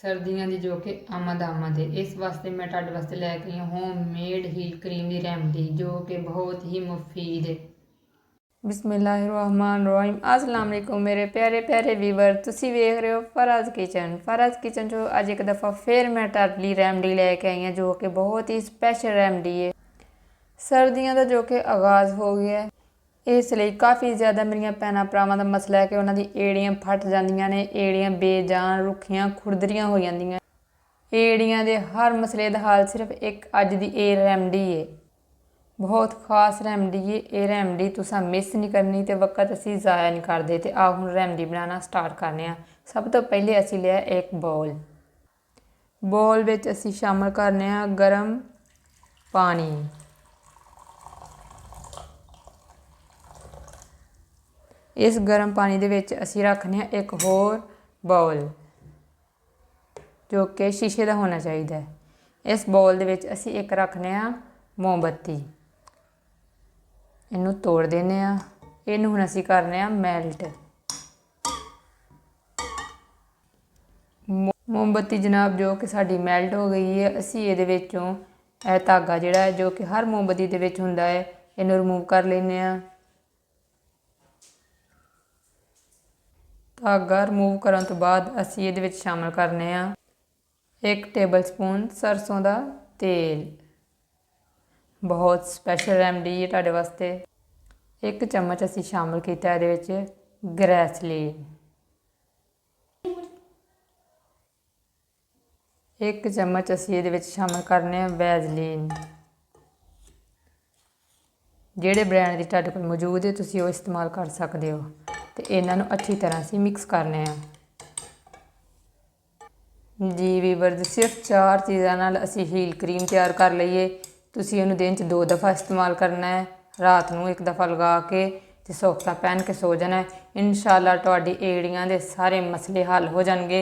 सर्दियों की जो कि आमद आमद है, इस वास्ते मैं तुहाडे वास्ते लैके आई होममेड हील क्रीम की रेमडी जो कि बहुत ही मुफीद है। बिस्मिल्लाहिर्रहमानिर्रहीम। अस्सलाम वालेकुम मेरे प्यारे प्यारे व्यूवर, तुसी वेख रहे हो फराज किचन। फराज किचन चो अज एक दफ़ा फिर मैं तुहाडे लई रेमडी लैके आई हाँ जो कि बहुत ही स्पैशल रेमडी है। सर्दियों का जो कि आगाज़ हो गया है, इसलिए काफ़ी ज़्यादा मेरिया भैनों भरावां का मसला है कि उन्होंने एड़ियाँ फट जांदियां ने, एड़ियाँ बेजान रुखियां खुरदरियां हो जांदियां। एड़ियां दे हर मसले का हल सिर्फ एक अज दी ए रेमडी है। बहुत खास रेमडी है। ये रेमडी तुसा मिस नहीं करनी तो वक्त असी ज़ाया नहीं करते। तो आ हुण रेमडी बनाना स्टार्ट करने। सब तो पहले असी लिया एक बॉल विच असी शामिल करने गर्म पानी। इस गर्म पानी दे विच असी रखने एक होर बाउल जो कि शीशे का होना चाहिए। इस बाउल दे विच असी एक रखने मोमबत्ती, इनू तोड़ देने। इनू हुण असी करने मैल्ट। मोमबत्ती जनाब जो कि साडी मैल्ट हो गई है। असी इहदे विचों यह धागा जिहड़ा है जो कि हर मोमबत्ती दे विच हुंदा है, इनू रिमूव कर लैने। धागा रिमूव करन तो बाद असी इहदे विच शामिल करने एक टेबल स्पून सरसों का तेल। बहुत स्पैशल रेमडी है तुहाडे वास्ते। एक चम्मच असी शामिल किया इहदे विच ग्रैसलीन। एक चम्मच असी इहदे विच शामिल करने वैसलीन। जिहड़े ब्रांड की तुहाडे कोल मौजूद है तुसीं वो इस्तेमाल कर सकते हो। तो इन्हां नूं अच्छी तरह असी मिक्स करने जी वीवर। सिर्फ 4 चीज़ों नाल असी हील क्रीम तैयार कर लईए। तुसीं इहनूं दिन च 2 दफ़ा इस्तेमाल करना है, रात नूं एक दफ़ा लगा के ते सोक्सा पहन के सो जाना है। इंशाअल्लाह तुहाडी एड़ियां दे सारे मसले हल हो जाणगे।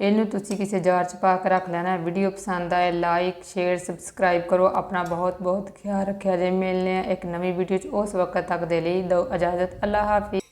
इनू तुसी किसी जार च पा के रख लेना। वीडियो पसंद आए लाइक शेयर सबसक्राइब करो। अपना बहुत बहुत ख्याल रखा जे। मिलने एक नवी वीडियो उस वक्त तक दे लई दो इजाज़त। अल्लाह हाफिज़।